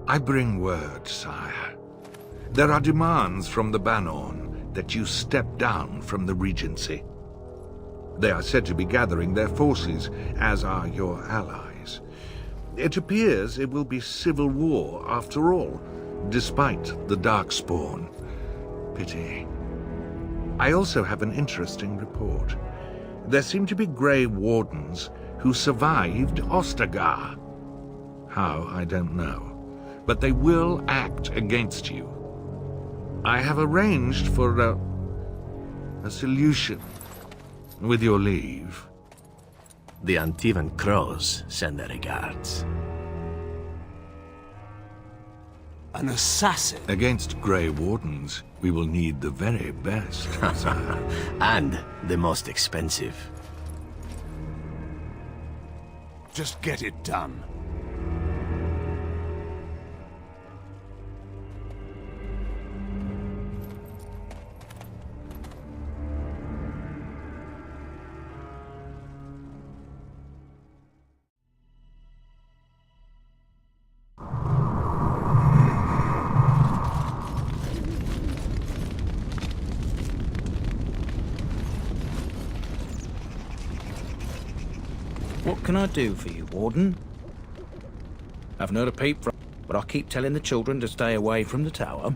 I bring word, sire. There are demands from the Bannorn that you step down from the Regency. They are said to be gathering their forces, as are your allies. It appears it will be civil war after all, despite the Darkspawn. Pity. I also have an interesting report. There seem to be Grey Wardens who survived Ostagar. How, I don't know. But they will act against you. I have arranged for a solution, with your leave. The Antivan Crows send their regards. An assassin? Against Grey Wardens, we will need the very best, sire. And the most expensive. Just get it done. What can I do for you, Warden? I've not a peep from, but I keep telling the children to stay away from the tower.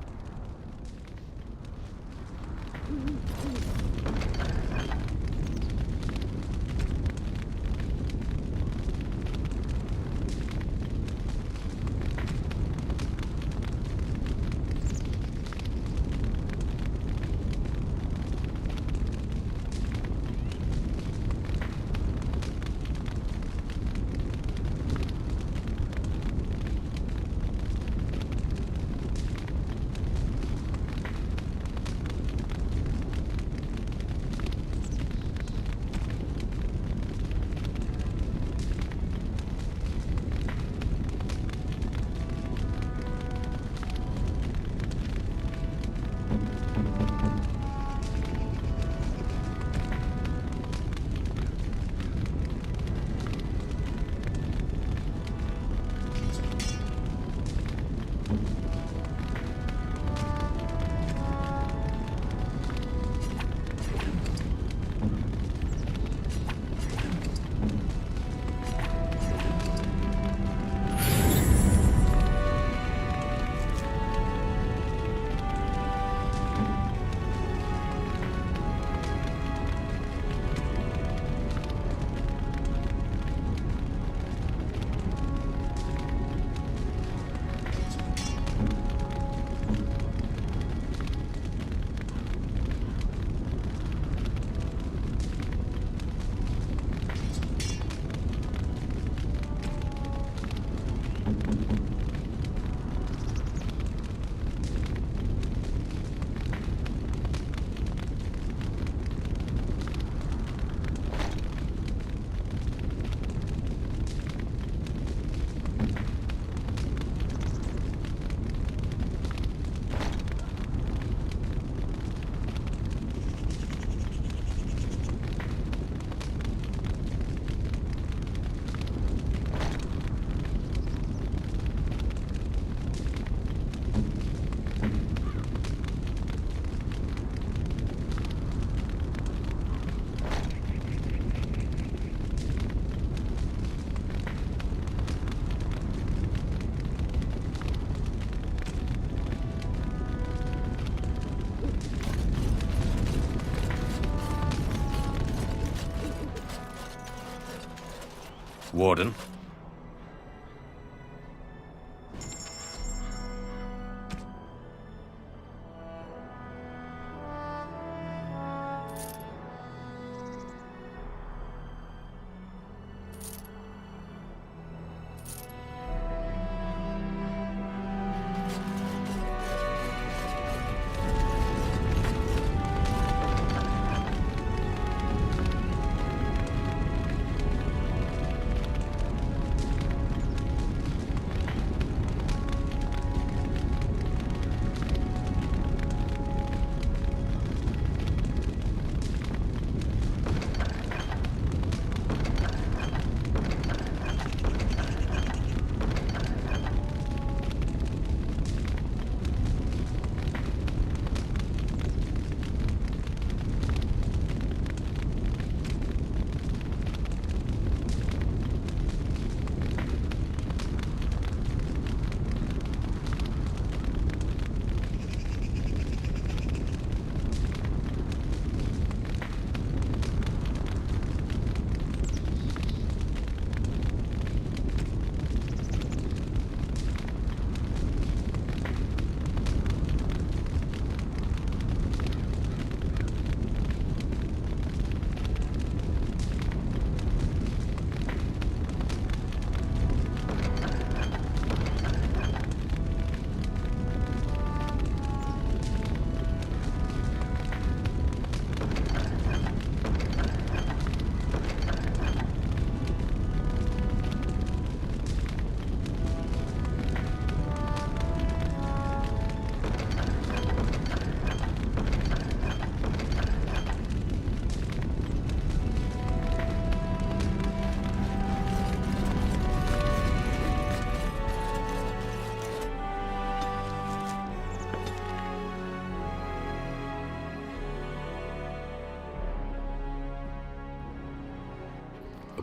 Warden?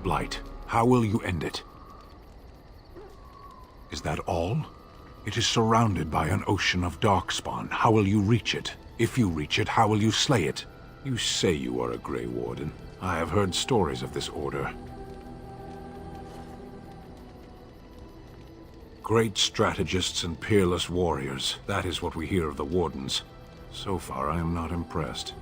blight. How will you end it? Is that all? It is surrounded by an ocean of darkspawn. How will you reach it? If you reach it, how will you slay it? You say you are a Grey Warden. I have heard stories of this order. Great strategists and peerless warriors. That is what we hear of the Wardens. So far, I am not impressed.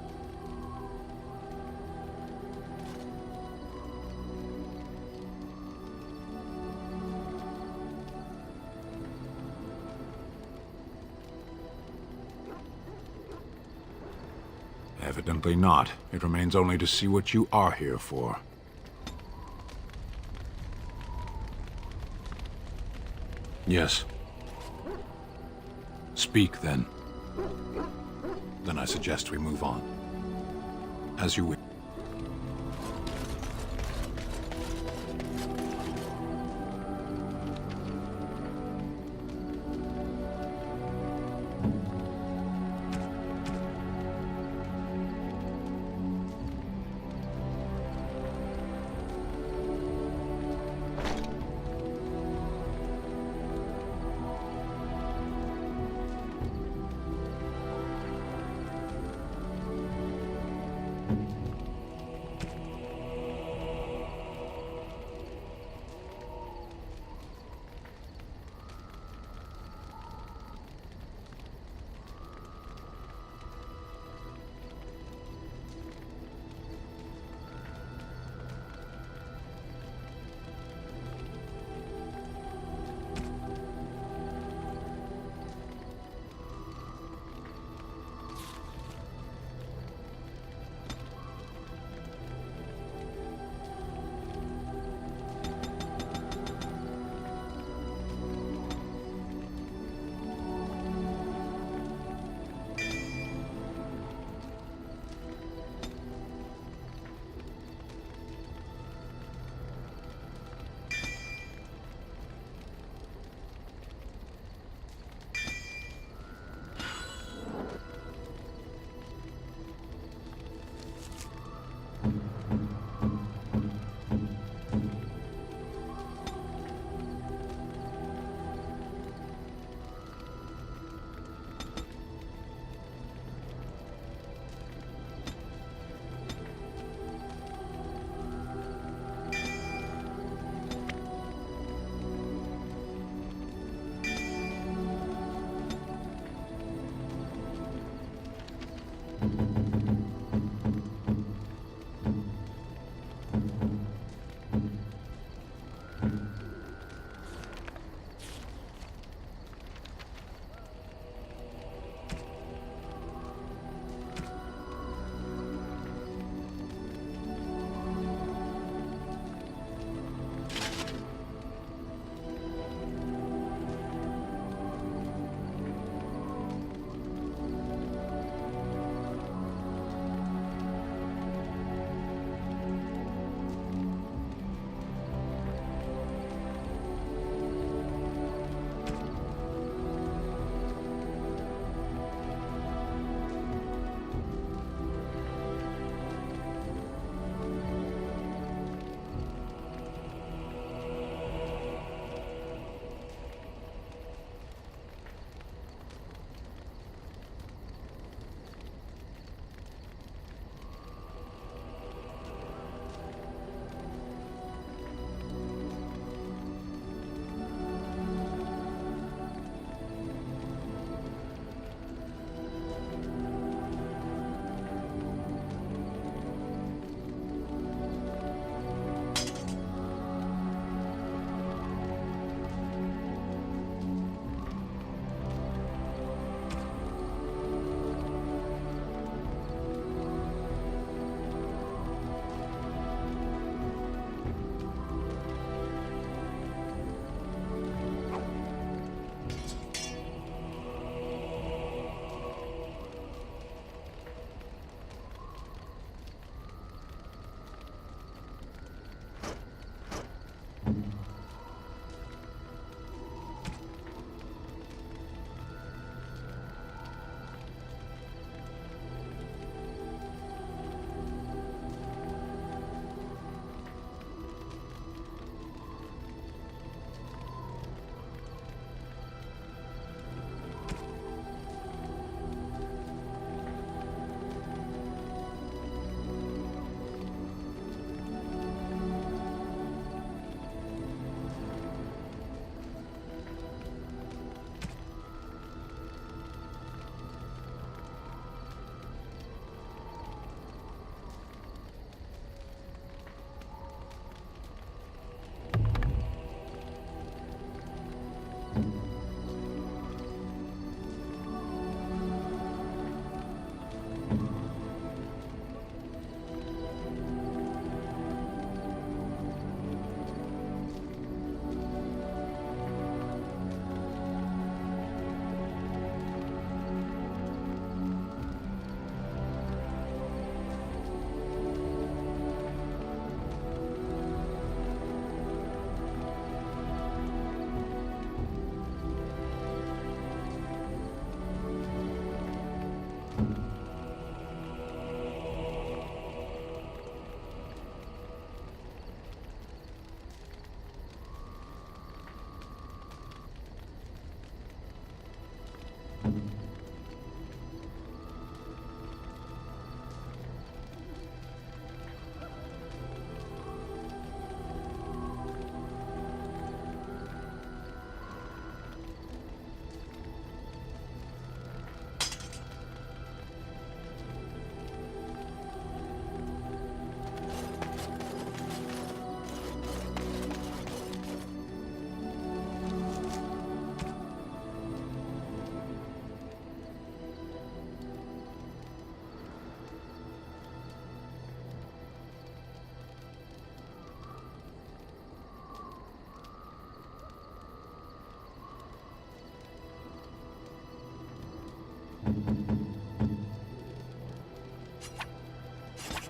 Evidently not. It remains only to see what you are here for. Yes. Speak, then. Then I suggest we move on. As you wish.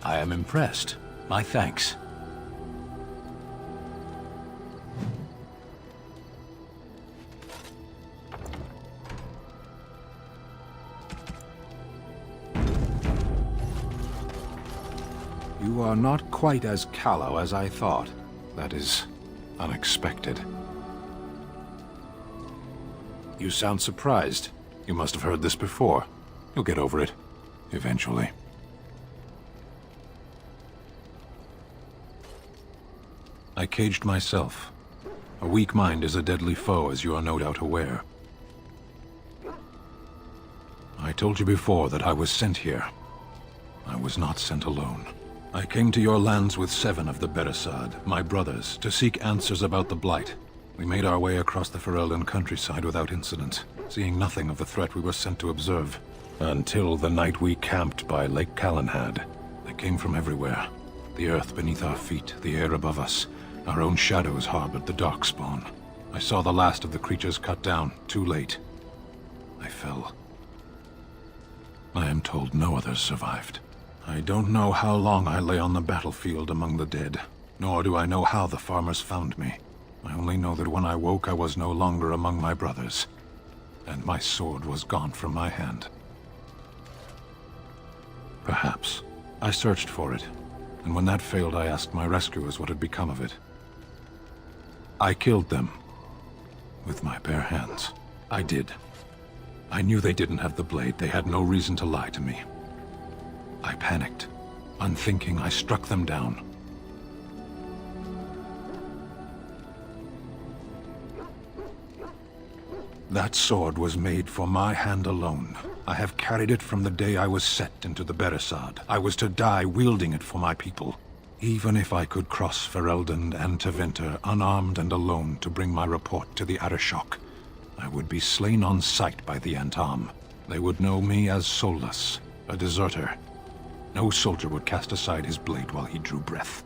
I am impressed. My thanks. You are not quite as callow as I thought. That is unexpected. You sound surprised. You must have heard this before. You'll get over it. Eventually. I caged myself. A weak mind is a deadly foe, as you are no doubt aware. I told you before that I was sent here. I was not sent alone. I came to your lands with 7 of the Beresad, my brothers, to seek answers about the Blight. We made our way across the Ferelden countryside without incident, seeing nothing of the threat we were sent to observe. Until the night we camped by Lake Calenhad. They came from everywhere. The earth beneath our feet, the air above us. Our own shadows harbored the Darkspawn. I saw the last of the creatures cut down, too late. I fell. I am told no others survived. I don't know how long I lay on the battlefield among the dead, nor do I know how the farmers found me. I only know that when I woke I was no longer among my brothers, and my sword was gone from my hand. Perhaps. I searched for it, and when that failed I asked my rescuers what had become of it. I killed them. With my bare hands. I did. I knew they didn't have the blade. They had no reason to lie to me. I panicked. Unthinking, I struck them down. That sword was made for my hand alone. I have carried it from the day I was set into the Beresad. I was to die wielding it for my people. Even if I could cross Ferelden and Tevinter unarmed and alone to bring my report to the Arishok, I would be slain on sight by the Antam. They would know me as soulless, a deserter. No soldier would cast aside his blade while he drew breath.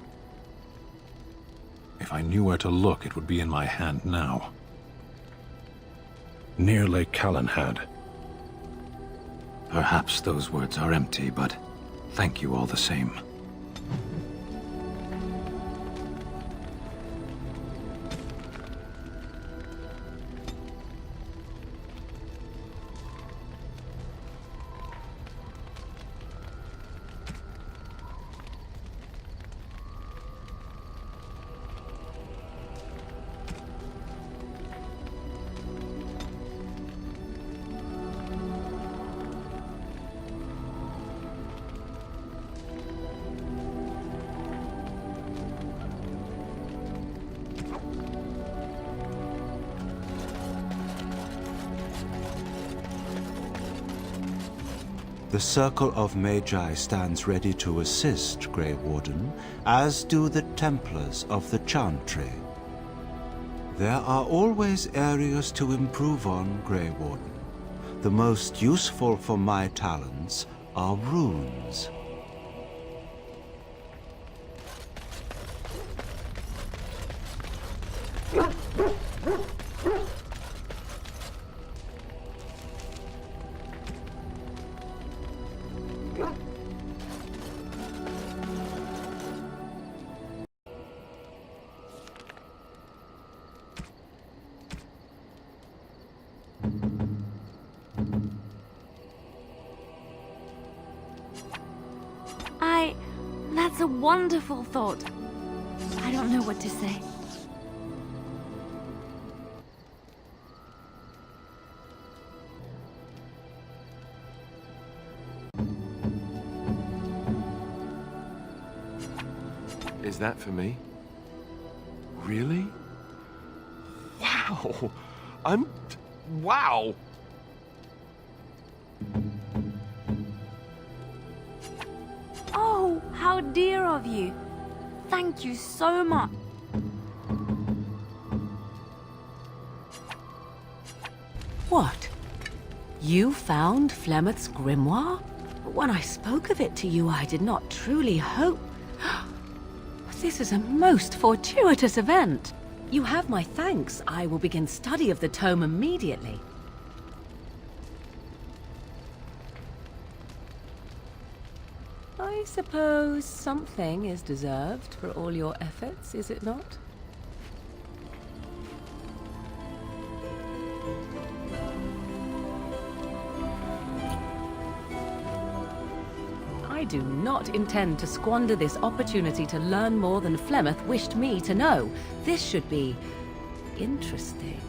If I knew where to look, it would be in my hand now. Near Lake Calenhad. Perhaps those words are empty, but thank you all the same. The Circle of Magi stands ready to assist, Grey Warden, as do the Templars of the Chantry. There are always areas to improve on, Grey Warden. The most useful for my talents are runes. That's a wonderful thought. I don't know what to say. Is that for me? Really? Wow! Wow! Oh, how dear of you. Thank you so much. What? You found Flemeth's grimoire? When I spoke of it to you, I did not truly hope... This is a most fortuitous event. You have my thanks. I will begin study of the tome immediately. suppose something is deserved for all your efforts, is it not? I do not intend to squander this opportunity to learn more than Flemeth wished me to know. This should be interesting.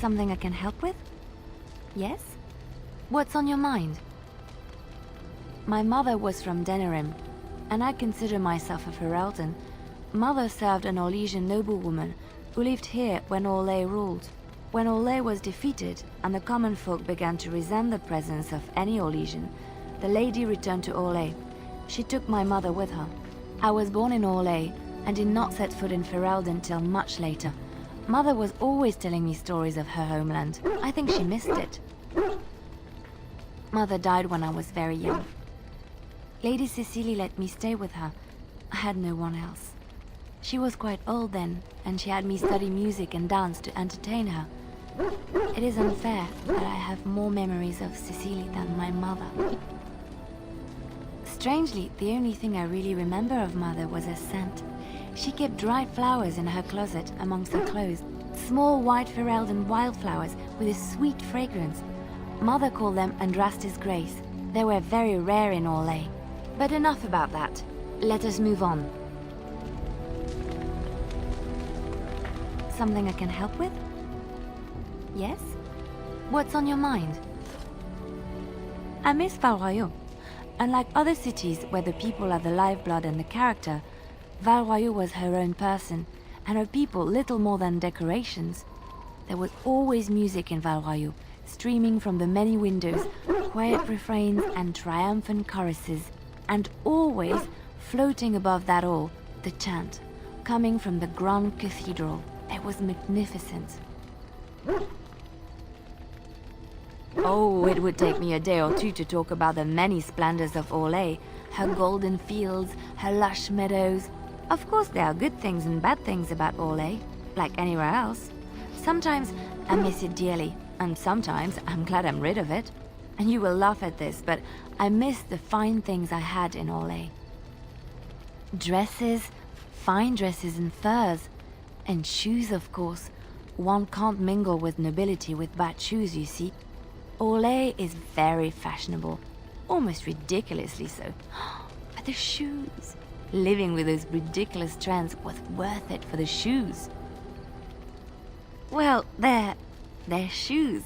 Something I can help with? Yes? What's on your mind? My mother was from Denerim, and I consider myself a Ferelden. Mother served an Orlesian noblewoman who lived here when Orlais ruled. When Orlais was defeated and the common folk began to resent the presence of any Orlesian, the lady returned to Orlais. She took my mother with her. I was born in Orlais and did not set foot in Ferelden till much later. Mother was always telling me stories of her homeland. I think she missed it. Mother died when I was very young. Lady Cecily let me stay with her. I had no one else. She was quite old then, and she had me study music and dance to entertain her. It is unfair that I have more memories of Cecily than my mother. Strangely, the only thing I really remember of Mother was her scent. She kept dried flowers in her closet amongst her clothes. Small white Ferelden wildflowers with a sweet fragrance. Mother called them Andrastis Grace. They were very rare in Orlais. But enough about that. Let us move on. Something I can help with? Yes? What's on your mind? I miss Val Royeaux. Unlike other cities where the people are the lifeblood and the character, Val Royeaux was her own person, and her people little more than decorations. There was always music in Val Royeaux, streaming from the many windows, quiet refrains and triumphant choruses, and always, floating above that all, the chant, coming from the grand cathedral. It was magnificent. Oh, it would take me a day or two to talk about the many splendors of Orlais, her golden fields, her lush meadows. Of course, there are good things and bad things about Orlais, like anywhere else. Sometimes I miss it dearly, and sometimes I'm glad I'm rid of it. And you will laugh at this, but I miss the fine things I had in Orlais. Dresses, fine dresses and furs, and shoes, of course. One can't mingle with nobility with bad shoes, you see. Orlais is very fashionable, almost ridiculously so. But the shoes... Living with those ridiculous trends was worth it for the shoes. Well, they're shoes.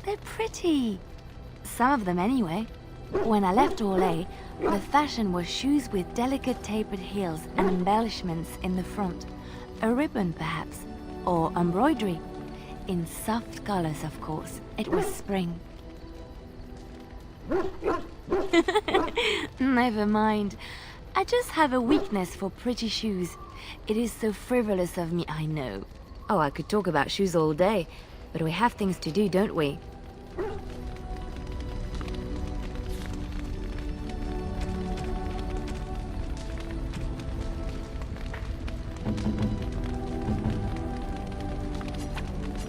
They're pretty. Some of them anyway. When I left Orlais, the fashion was shoes with delicate tapered heels and embellishments in the front. A ribbon, perhaps, or embroidery. In soft colors, of course. It was spring. Never mind. I just have a weakness for pretty shoes. It is so frivolous of me, I know. Oh, I could talk about shoes all day, but we have things to do, don't we?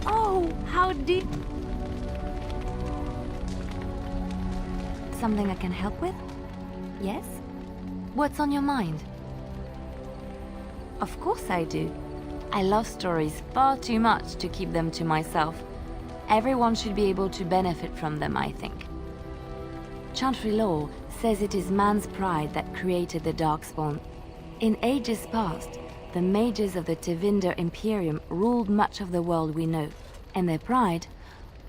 Oh, how deep... Something I can help with? Yes? What's on your mind? Of course I do. I love stories far too much to keep them to myself. Everyone should be able to benefit from them, I think. Chantry lore says it is man's pride that created the Darkspawn. In ages past, the mages of the Tevinder Imperium ruled much of the world we know. In their pride,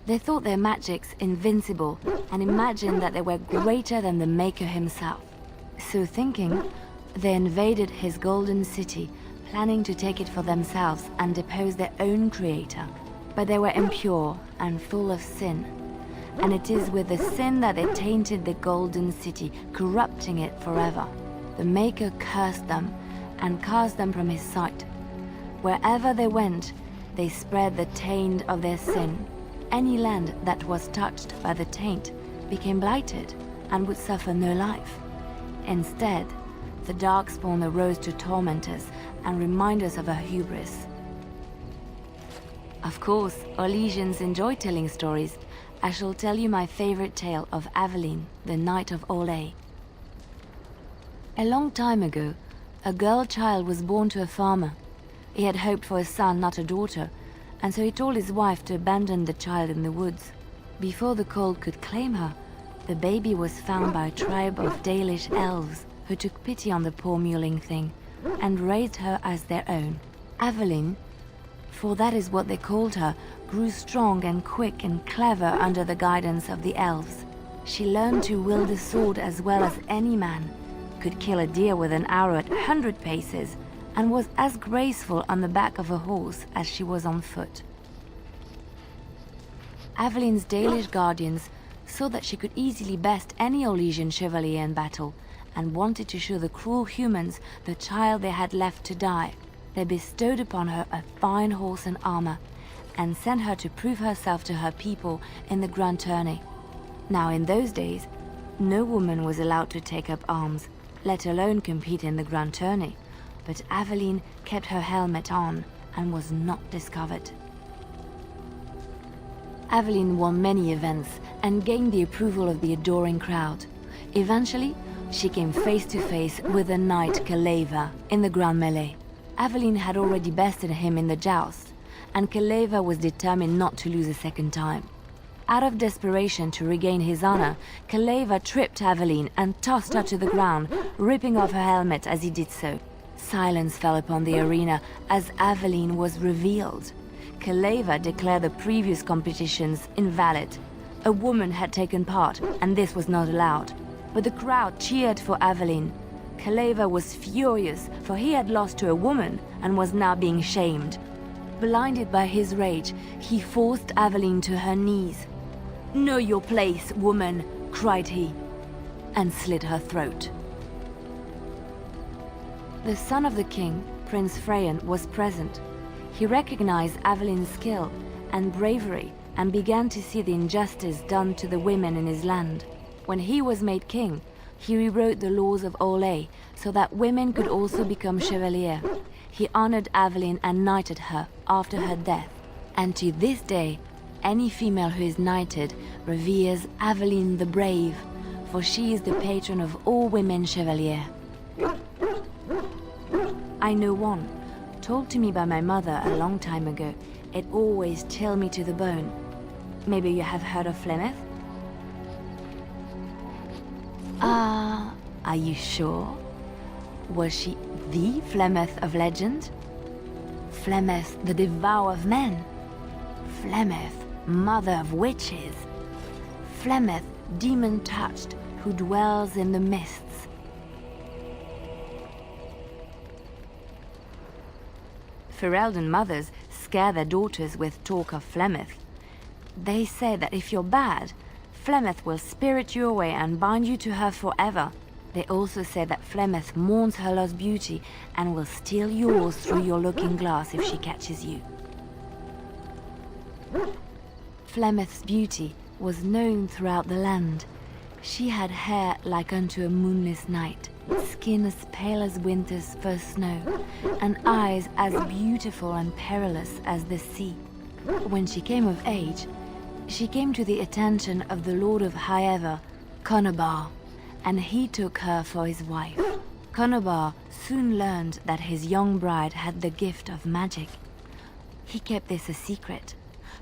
they thought their magics invincible and imagined that they were greater than the Maker himself. So thinking, they invaded his golden city, planning to take it for themselves and depose their own creator. But they were impure and full of sin. And it is with the sin that they tainted the golden city, corrupting it forever. The Maker cursed them, and cast them from his sight. Wherever they went, they spread the taint of their sin. Any land that was touched by the taint became blighted and would suffer no life. Instead, the Darkspawn arose to torment us and remind us of our hubris. Of course, Orlesians enjoy telling stories. I shall tell you my favorite tale of Aveline, the Knight of Olay. A long time ago, a girl child was born to a farmer. He had hoped for a son, not a daughter, and so he told his wife to abandon the child in the woods. Before the cold could claim her, the baby was found by a tribe of Dalish elves who took pity on the poor mewling thing and raised her as their own. Aveline, for that is what they called her, grew strong and quick and clever under the guidance of the elves. She learned to wield a sword as well as any man, could kill a deer with an arrow at 100 paces, and was as graceful on the back of a horse as she was on foot. Aveline's Dalish guardians saw that she could easily best any Orlesian chevalier in battle, and wanted to show the cruel humans the child they had left to die. They bestowed upon her a fine horse and armor, and sent her to prove herself to her people in the grand tourney. Now in those days, no woman was allowed to take up arms, let alone compete in the grand tourney, but Aveline kept her helmet on and was not discovered. Aveline won many events and gained the approval of the adoring crowd. Eventually, she came face to face with the knight Kaleva in the grand melee. Aveline had already bested him in the joust, and Kaleva was determined not to lose a second time. Out of desperation to regain his honor, Kaleva tripped Aveline and tossed her to the ground, ripping off her helmet as he did so. Silence fell upon the arena as Aveline was revealed. Kaleva declared the previous competitions invalid. A woman had taken part, and this was not allowed. But the crowd cheered for Aveline. Kaleva was furious, for he had lost to a woman and was now being shamed. Blinded by his rage, he forced Aveline to her knees. "Know your place, woman," cried he, and slit her throat. The son of the king, Prince Freyan, was present. He recognized Aveline's skill and bravery and began to see the injustice done to the women in his land. When he was made king, he rewrote the laws of Olay so that women could also become chevalier. He honored Aveline and knighted her after her death. And to this day, any female who is knighted reveres Aveline the Brave, for she is the patron of all women chevalier. I know one, told to me by my mother a long time ago. It always chilled me to the bone. Maybe you have heard of Flemeth? Are you sure? Was she the Flemeth of legend? Flemeth, the devourer of men? Flemeth, mother of witches? Flemeth, demon-touched, who dwells in the mists? Ferelden mothers scare their daughters with talk of Flemeth. They say that if you're bad, Flemeth will spirit you away and bind you to her forever. They also say that Flemeth mourns her lost beauty and will steal yours through your looking glass if she catches you. Flemeth's beauty was known throughout the land. She had hair like unto a moonless night, skin as pale as winter's first snow, and eyes as beautiful and perilous as the sea. When she came of age, she came to the attention of the Lord of Highever, Conobar, and he took her for his wife. Conobar soon learned that his young bride had the gift of magic. He kept this a secret,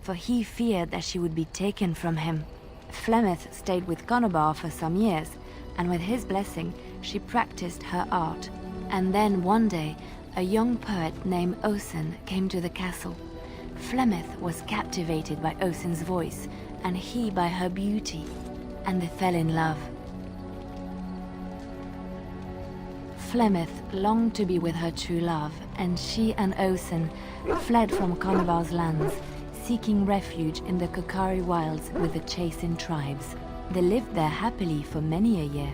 for he feared that she would be taken from him. Flemeth stayed with Conobar for some years, and with his blessing, she practiced her art. And then one day, a young poet named Osen came to the castle. Flemeth was captivated by Osen's voice, and he by her beauty, and they fell in love. Flemeth longed to be with her true love, and she and Osen fled from Conobar's lands, seeking refuge in the Kokari wilds with the Chasing tribes. They lived there happily for many a year.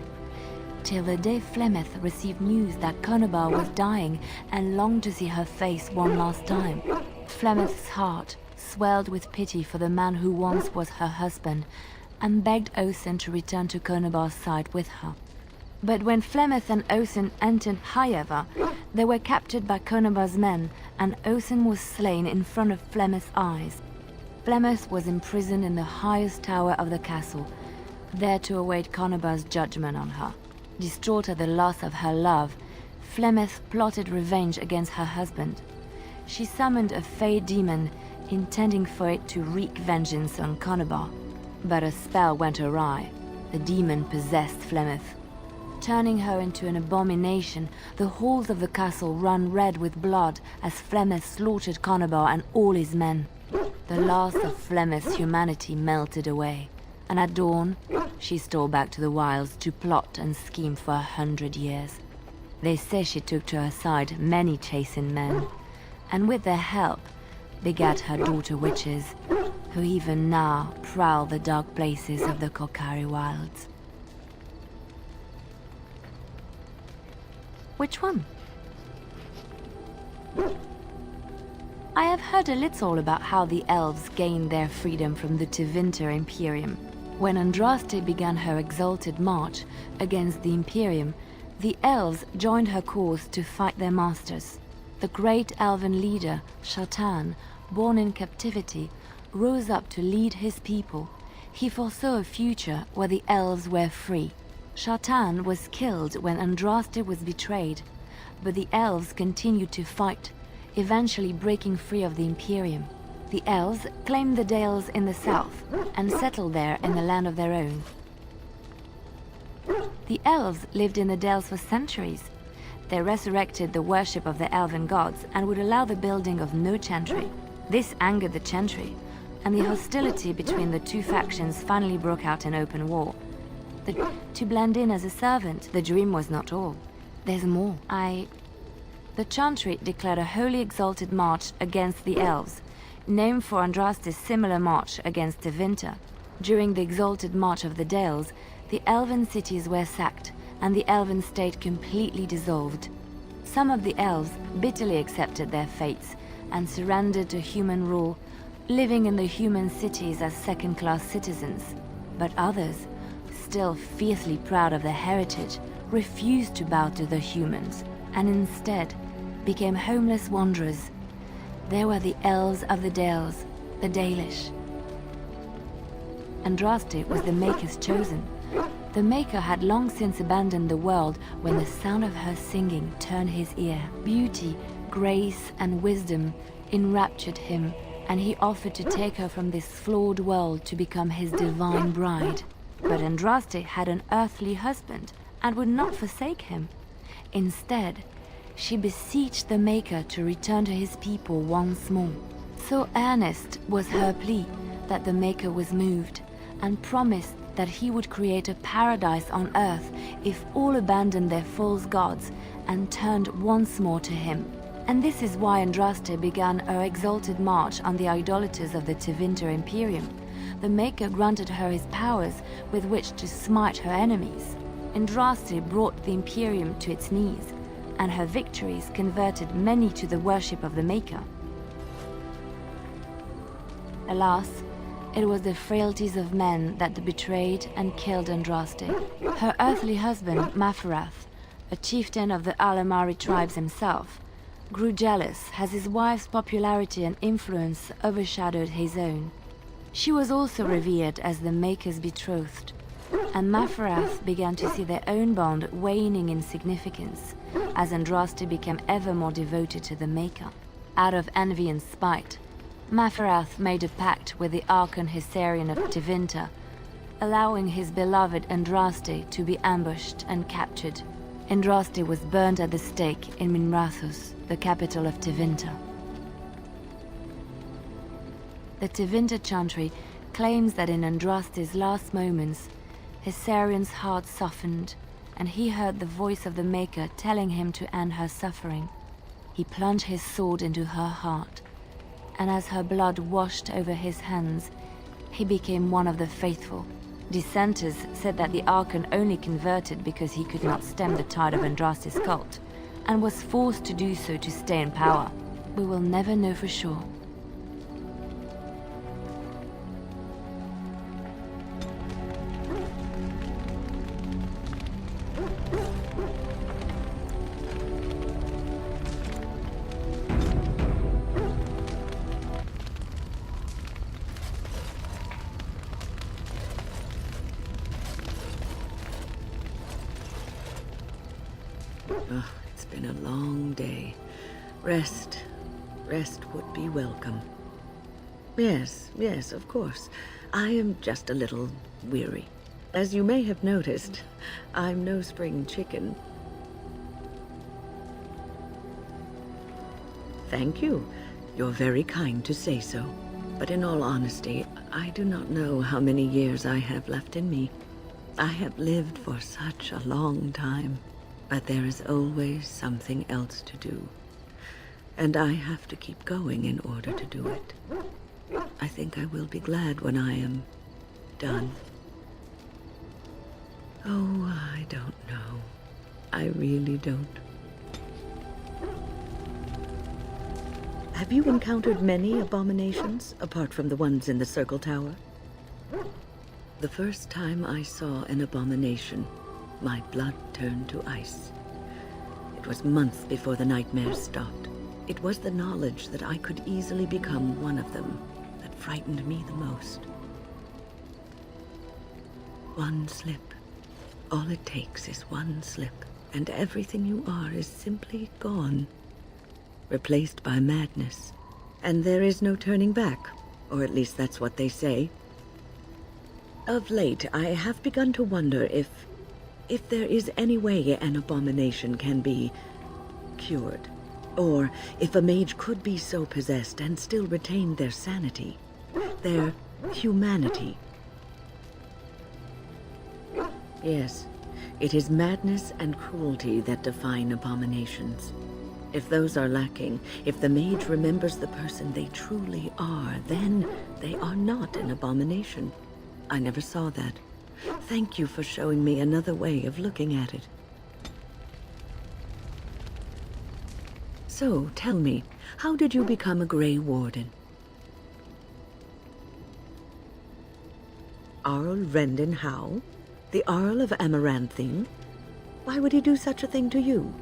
till the day Flemeth received news that Conobar was dying and longed to see her face one last time. Flemeth's heart swelled with pity for the man who once was her husband, and begged Osen to return to Conobar's side with her. But when Flemeth and Osen entered Highever, they were captured by Conobar's men, and Osen was slain in front of Flemeth's eyes. Flemeth was imprisoned in the highest tower of the castle, there to await Conobar's judgment on her. Distraught at the loss of her love, Flemeth plotted revenge against her husband. She summoned a fey demon, intending for it to wreak vengeance on Conobar. But a spell went awry. The demon possessed Flemeth. Turning her into an abomination, the halls of the castle ran red with blood as Flemeth slaughtered Conobar and all his men. The last of Flemeth's humanity melted away, and at dawn, she stole back to the wilds to plot and scheme for 100 years. They say she took to her side many chastened men, and with their help, begat her daughter witches, who even now prowl the dark places of the Korcari wilds. Which one? I have heard a little about how the elves gained their freedom from the Tevinter Imperium. When Andraste began her exalted march against the Imperium, the elves joined her cause to fight their masters. The great elven leader, Shatan, born in captivity, rose up to lead his people. He foresaw a future where the elves were free. Shatan was killed when Andraste was betrayed, but the elves continued to fight, eventually breaking free of the Imperium. The elves claimed the Dales in the south and settled there in the land of their own. The elves lived in the Dales for centuries. They resurrected the worship of the elven gods and would allow the building of no chantry. This angered the chantry, and the hostility between the two factions finally broke out in open war. To blend in as a servant, the dream was not all. There's more. The chantry declared a holy exalted march against the elves, named for Andraste's similar march against Tevinter. During the exalted march of the Dales, the elven cities were sacked, and the elven state completely dissolved. Some of the elves bitterly accepted their fates and surrendered to human rule, living in the human cities as second-class citizens. But others, still fiercely proud of their heritage, refused to bow to the humans, and instead became homeless wanderers. They were the elves of the Dales, the Dalish. Andraste was the Maker's chosen. The Maker had long since abandoned the world when the sound of her singing turned his ear. Beauty, grace, and wisdom enraptured him, and he offered to take her from this flawed world to become his divine bride. But Andraste had an earthly husband and would not forsake him. Instead, she beseeched the Maker to return to his people once more. So earnest was her plea that the Maker was moved, and promised that he would create a paradise on earth if all abandoned their false gods and turned once more to him. And this is why Andraste began her exalted march on the idolaters of the Tevinter Imperium. The Maker granted her his powers with which to smite her enemies. Andraste brought the Imperium to its knees, and her victories converted many to the worship of the Maker. Alas, it was the frailties of men that betrayed and killed Andraste. Her earthly husband, Maferath, a chieftain of the Alamari tribes himself, grew jealous as his wife's popularity and influence overshadowed his own. She was also revered as the Maker's betrothed, and Maferath began to see their own bond waning in significance as Andraste became ever more devoted to the Maker. Out of envy and spite, Maferath made a pact with the Archon Hysarian of Tevinter, allowing his beloved Andraste to be ambushed and captured. Andraste was burned at the stake in Minrathous, the capital of Tevinter. The Tevinter Chantry claims that in Andraste's last moments, Hysarian's heart softened, and he heard the voice of the Maker telling him to end her suffering. He plunged his sword into her heart, and as her blood washed over his hands, he became one of the faithful, Dissenters said that the Archon only converted because he could not stem the tide of Andraste's cult, and was forced to do so to stay in power. We will never know for sure. Oh, it's been a long day. Rest would be welcome. Yes, of course. I am just a little weary. As you may have noticed, I'm no spring chicken. Thank you. You're very kind to say so. But in all honesty, I do not know how many years I have left in me. I have lived for such a long time. But there is always something else to do. And I have to keep going in order to do it. I think I will be glad when I am done. Oh, I don't know. I really don't. Have you encountered many abominations, apart from the ones in the Circle Tower? The first time I saw an abomination, my blood turned to ice. It was months before the nightmares stopped. It was the knowledge that I could easily become one of them that frightened me the most. One slip. All it takes is one slip, and everything you are is simply gone. Replaced by madness. And there is no turning back, or at least that's what they say. Of late, I have begun to wonder if there is any way an abomination can be cured, or if a mage could be so possessed and still retain their sanity, their humanity. Yes, it is madness and cruelty that define abominations. If those are lacking, if the mage remembers the person they truly are, then they are not an abomination. I never saw that. Thank you for showing me another way of looking at it. So, tell me, how did you become a Grey Warden? Arl Rendon Howe? The Arl of Amaranthine? Why would he do such a thing to you?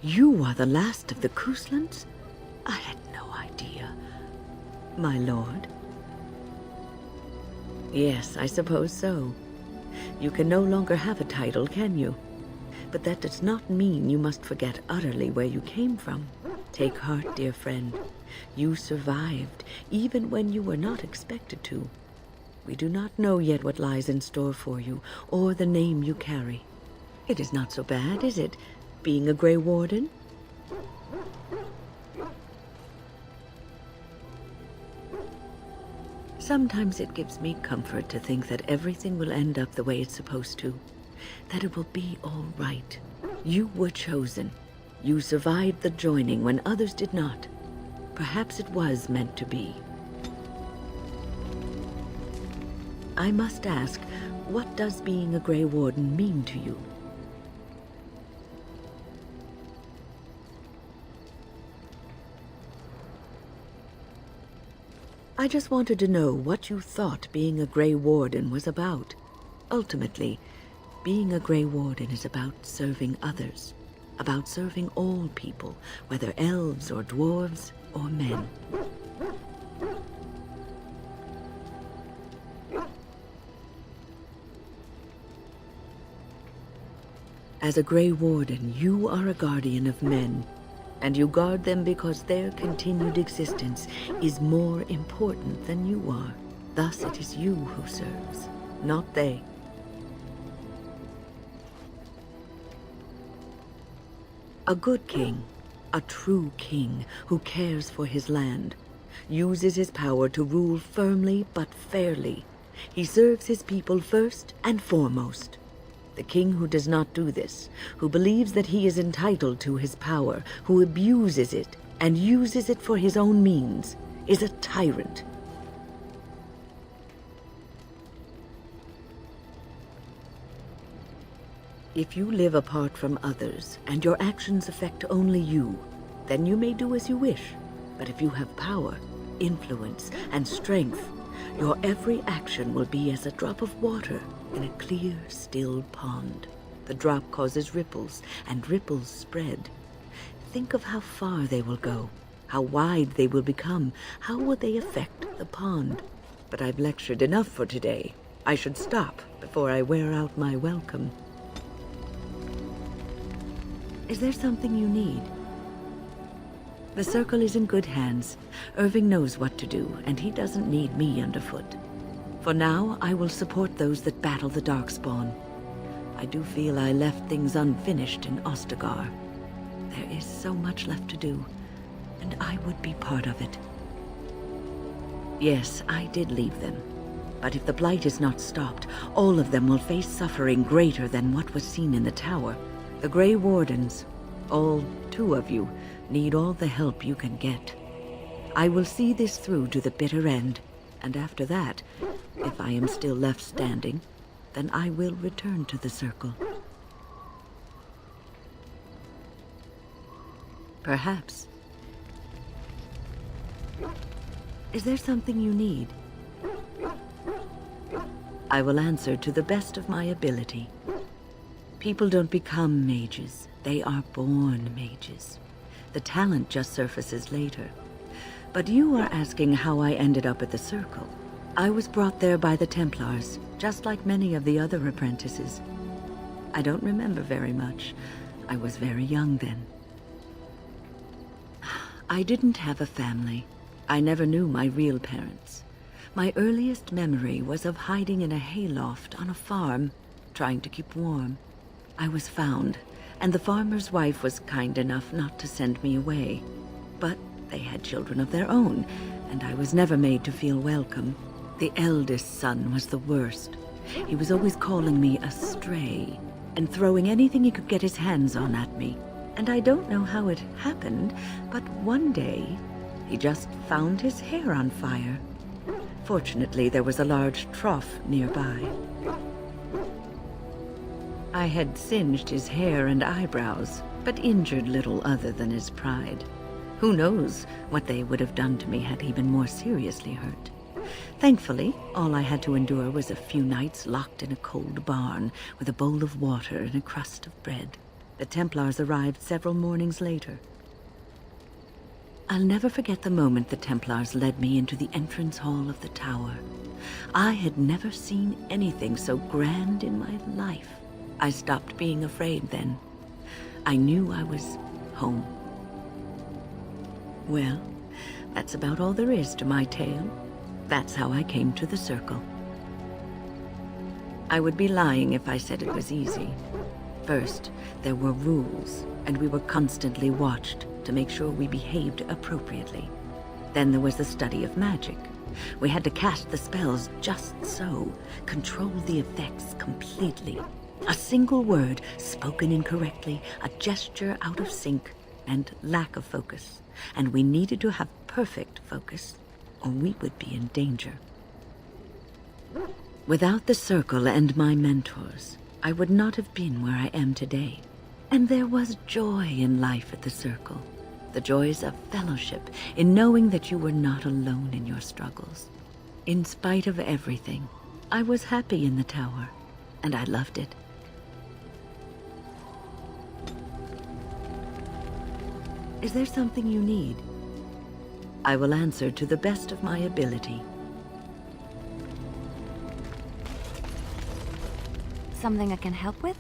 You are the last of the Kuslands? I had no idea. My lord? Yes, I suppose so. You can no longer have a title, can you? But that does not mean you must forget utterly where you came from. Take heart, dear friend. You survived, even when you were not expected to. We do not know yet what lies in store for you, or the name you carry. It is not so bad, is it, being a Grey Warden? Sometimes it gives me comfort to think that everything will end up the way it's supposed to. That it will be all right. You were chosen. You survived the joining when others did not. Perhaps it was meant to be. I must ask, what does being a Grey Warden mean to you? I just wanted to know what you thought being a Grey Warden was about. Ultimately, being a Grey Warden is about serving others, about serving all people, whether elves or dwarves or men. As a Grey Warden, you are a guardian of men, and you guard them because their continued existence is more important than you are. Thus it is you who serves, not they. A good king, a true king who cares for his land, uses his power to rule firmly but fairly. He serves his people first and foremost. The king who does not do this, who believes that he is entitled to his power, who abuses it, and uses it for his own means is a tyrant. If you live apart from others, and your actions affect only you, then you may do as you wish. But if you have power, influence, and strength, your every action will be as a drop of water in a clear, still pond. The drop causes ripples, and ripples spread. Think of how far they will go, how wide they will become, how will they affect the pond. But I've lectured enough for today. I should stop before I wear out my welcome. Is there something you need? The circle is in good hands. Irving knows what to do, and he doesn't need me underfoot. For now, I will support those that battle the Darkspawn. I do feel I left things unfinished in Ostagar. There is so much left to do, and I would be part of it. Yes, I did leave them. But if the Blight is not stopped, all of them will face suffering greater than what was seen in the tower. The Grey Wardens, all 2 of you, need all the help you can get. I will see this through to the bitter end, and after that, if I am still left standing, then I will return to the circle. Perhaps. Is there something you need? I will answer to the best of my ability. People don't become mages. They are born mages. The talent just surfaces later. But you are asking how I ended up at the Circle. I was brought there by the Templars, just like many of the other apprentices. I don't remember very much. I was very young then. I didn't have a family. I never knew my real parents. My earliest memory was of hiding in a hayloft on a farm, trying to keep warm. I was found, and the farmer's wife was kind enough not to send me away. But they had children of their own, and I was never made to feel welcome. The eldest son was the worst. He was always calling me a stray, and throwing anything he could get his hands on at me. And I don't know how it happened, but one day, he just found his hair on fire. Fortunately, there was a large trough nearby. I had singed his hair and eyebrows, but injured little other than his pride. Who knows what they would have done to me had he been more seriously hurt. Thankfully, all I had to endure was a few nights locked in a cold barn with a bowl of water and a crust of bread. The Templars arrived several mornings later. I'll never forget the moment the Templars led me into the entrance hall of the tower. I had never seen anything so grand in my life. I stopped being afraid then. I knew I was home. Well, that's about all there is to my tale. That's how I came to the Circle. I would be lying if I said it was easy. First, there were rules, and we were constantly watched to make sure we behaved appropriately. Then there was the study of magic. We had to cast the spells just so, control the effects completely. A single word spoken incorrectly, a gesture out of sync, and lack of focus. And we needed to have perfect focus, or we would be in danger. Without the Circle and my mentors, I would not have been where I am today. And there was joy in life at the Circle. The joys of fellowship, in knowing that you were not alone in your struggles. In spite of everything, I was happy in the tower, and I loved it. Is there something you need? I will answer to the best of my ability. Something I can help with?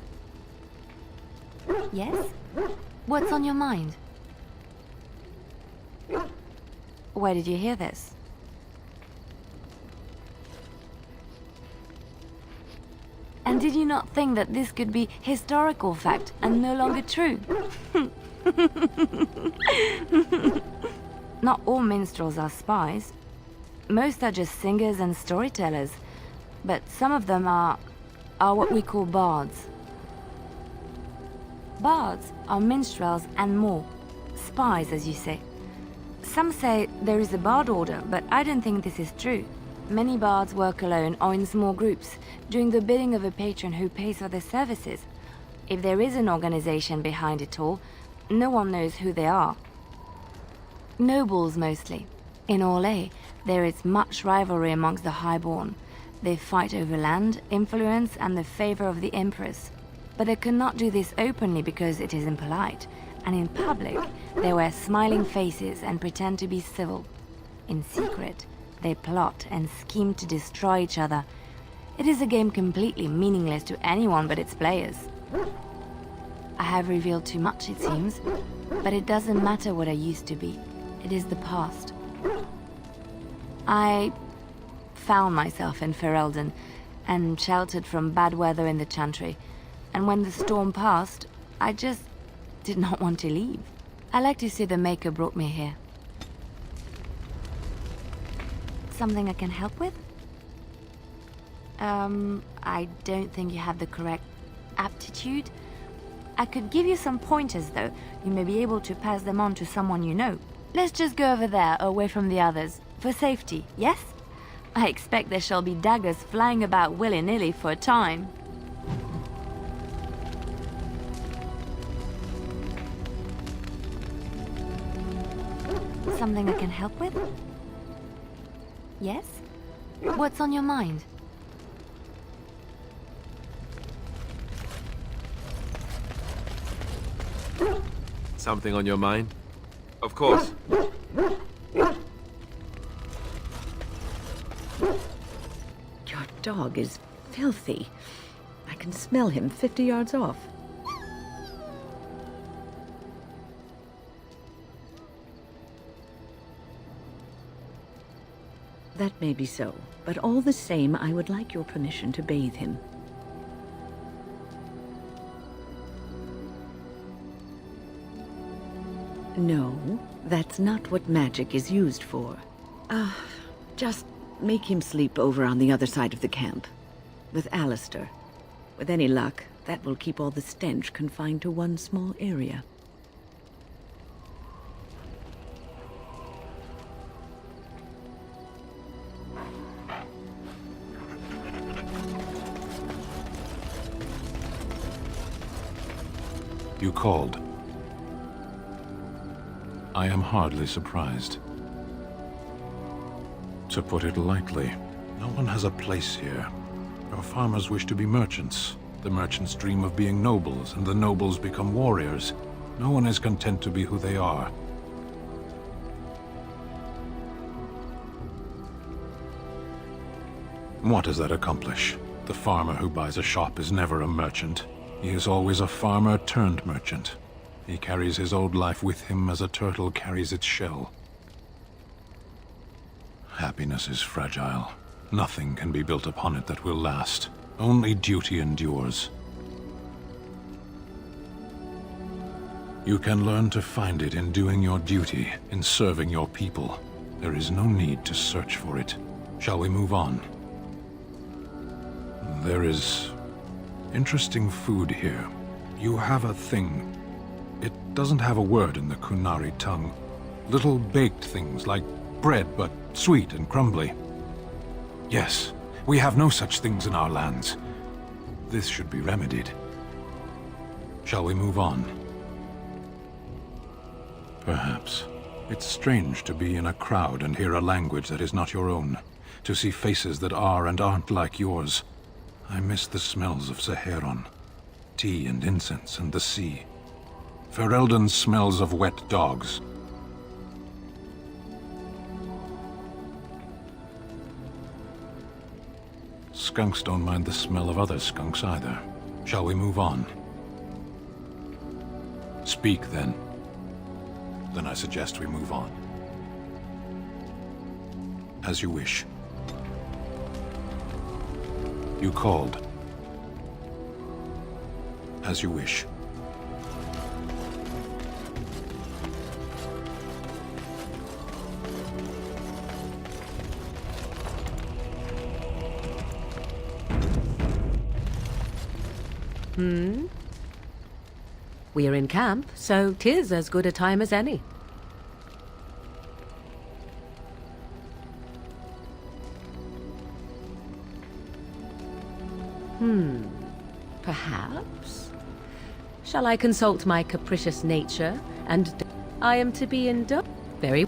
Yes? What's on your mind? Where did you hear this? And did you not think that this could be historical fact and no longer true? Not all minstrels are spies. Most are just singers and storytellers, but some of them are what we call bards. Bards are minstrels and more. Spies, as you say. Some say there is a bard order, but I don't think this is true. Many bards work alone or in small groups, doing the bidding of a patron who pays for their services. If there is an organization behind it all, no one knows who they are. Nobles mostly. In Orlais, there is much rivalry amongst the highborn. They fight over land, influence, and the favor of the Empress. But they cannot do this openly because it is impolite, and in public, they wear smiling faces and pretend to be civil. In secret, they plot and scheme to destroy each other. It is a game completely meaningless to anyone but its players. I have revealed too much, it seems, but it doesn't matter what I used to be. It is the past. I found myself in Ferelden and sheltered from bad weather in the Chantry, and when the storm passed, I just did not want to leave. I like to see the Maker brought me here. Something I can help with? I don't think you have the correct aptitude. I could give you some pointers, though. You may be able to pass them on to someone you know. Let's just go over there, away from the others. For safety, yes? I expect there shall be daggers flying about willy-nilly for a time. Something I can help with? Yes? What's on your mind? Something on your mind? Of course. Your dog is filthy. I can smell him 50 yards off. That may be so, but all the same, I would like your permission to bathe him. No, that's not what magic is used for. Just make him sleep over on the other side of the camp, with Alistair. With any luck, that will keep all the stench confined to one small area. You called. I am hardly surprised. To put it lightly, no one has a place here. Our farmers wish to be merchants. The merchants dream of being nobles, and the nobles become warriors. No one is content to be who they are. What does that accomplish? The farmer who buys a shop is never a merchant. He is always a farmer turned merchant. He carries his old life with him as a turtle carries its shell. Happiness is fragile. Nothing can be built upon it that will last. Only duty endures. You can learn to find it in doing your duty, in serving your people. There is no need to search for it. Shall we move on? There is interesting food here. You have a thing. It doesn't have a word in the Kunari tongue. Little baked things like bread, but sweet and crumbly. Yes, we have no such things in our lands. This should be remedied. Shall we move on? Perhaps. It's strange to be in a crowd and hear a language that is not your own. To see faces that are and aren't like yours. I miss the smells of Saharon. Tea and incense and the sea. Ferelden smells of wet dogs. Skunks don't mind the smell of other skunks either. Shall we move on? Speak, then. Then I suggest we move on. As you wish. You called. As you wish. We're in camp, so 'tis as good a time as any. Perhaps? Shall I consult my capricious nature, and I am to be indulged? Very.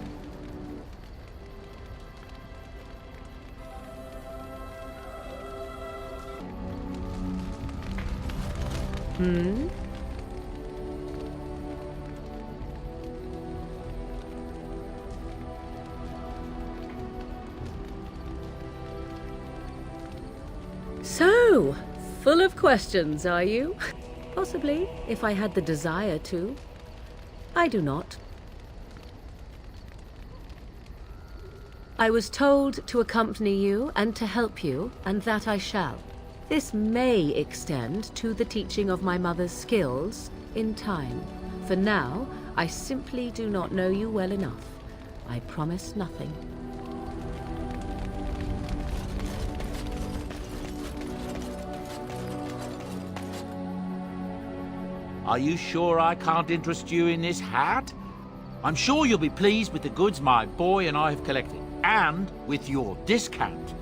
So, full of questions, are you? Possibly, if I had the desire to. I do not. I was told to accompany you and to help you, and that I shall. This may extend to the teaching of my mother's skills in time. For now, I simply do not know you well enough. I promise nothing. Are you sure I can't interest you in this hat? I'm sure you'll be pleased with the goods my boy and I have collected, and with your discount.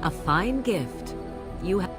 A fine gift. You have...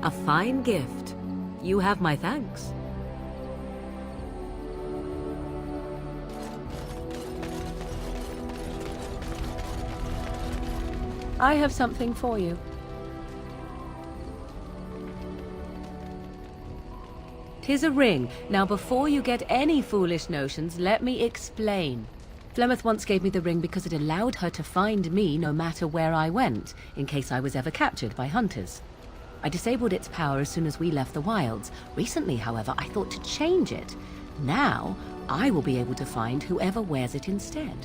A fine gift. You have my thanks. I have something for you. Tis a ring. Now, before you get any foolish notions, let me explain. Flemeth once gave me the ring because it allowed her to find me no matter where I went, in case I was ever captured by hunters. I disabled its power as soon as we left the wilds. Recently, however, I thought to change it. Now, I will be able to find whoever wears it instead.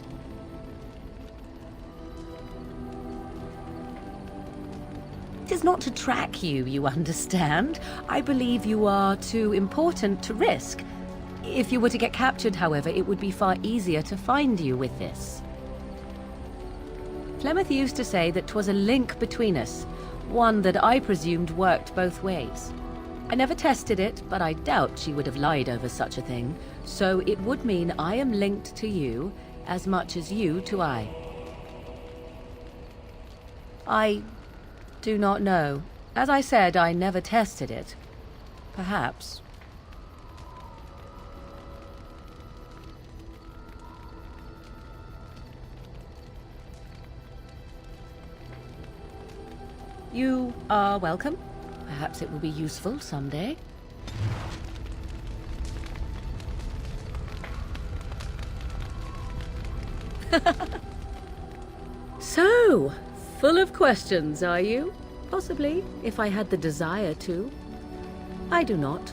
It is not to track you, you understand. I believe you are too important to risk. If you were to get captured, however, it would be far easier to find you with this. Flemeth used to say that 'twas a link between us, one that I presumed worked both ways. I never tested it, but I doubt she would have lied over such a thing, so it would mean I am linked to you as much as you to I. I do not know. As I said, I never tested it. Perhaps. You are welcome. Perhaps it will be useful someday. So, full of questions, are you? Possibly, if I had the desire to. I do not.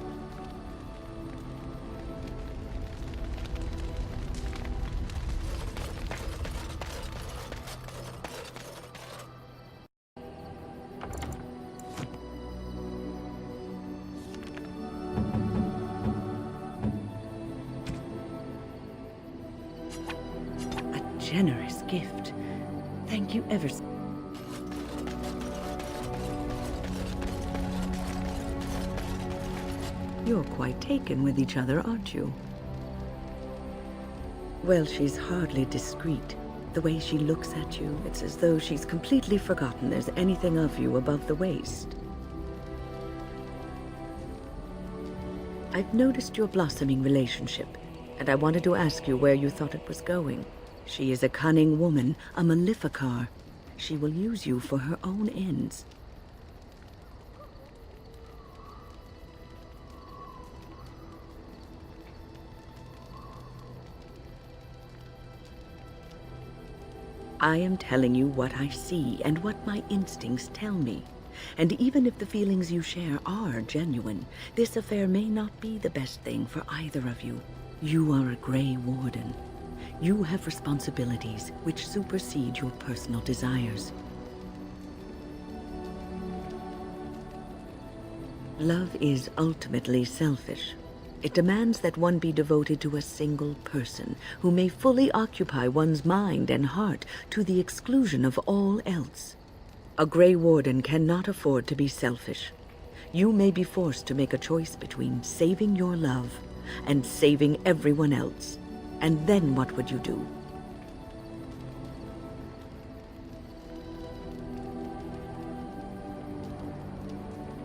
Generous gift. Thank you ever so. You're quite taken with each other, aren't you? Well, she's hardly discreet. The way she looks at you, it's as though she's completely forgotten there's anything of you above the waist. I've noticed your blossoming relationship, and I wanted to ask you where you thought it was going. She is a cunning woman, a maleficar. She will use you for her own ends. I am telling you what I see and what my instincts tell me. And even if the feelings you share are genuine, this affair may not be the best thing for either of you. You are a Grey Warden. You have responsibilities which supersede your personal desires. Love is ultimately selfish. It demands that one be devoted to a single person who may fully occupy one's mind and heart to the exclusion of all else. A Grey Warden cannot afford to be selfish. You may be forced to make a choice between saving your love and saving everyone else. And then what would you do?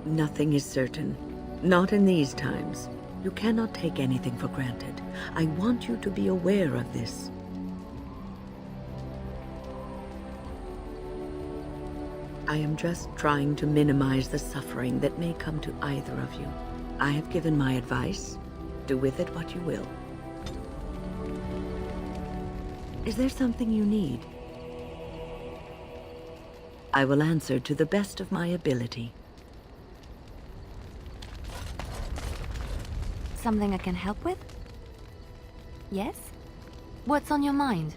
Nothing is certain. Not in these times. You cannot take anything for granted. I want you to be aware of this. I am just trying to minimize the suffering that may come to either of you. I have given my advice. Do with it what you will. Is there something you need? I will answer to the best of my ability. Something I can help with? Yes? What's on your mind?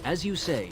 As you say,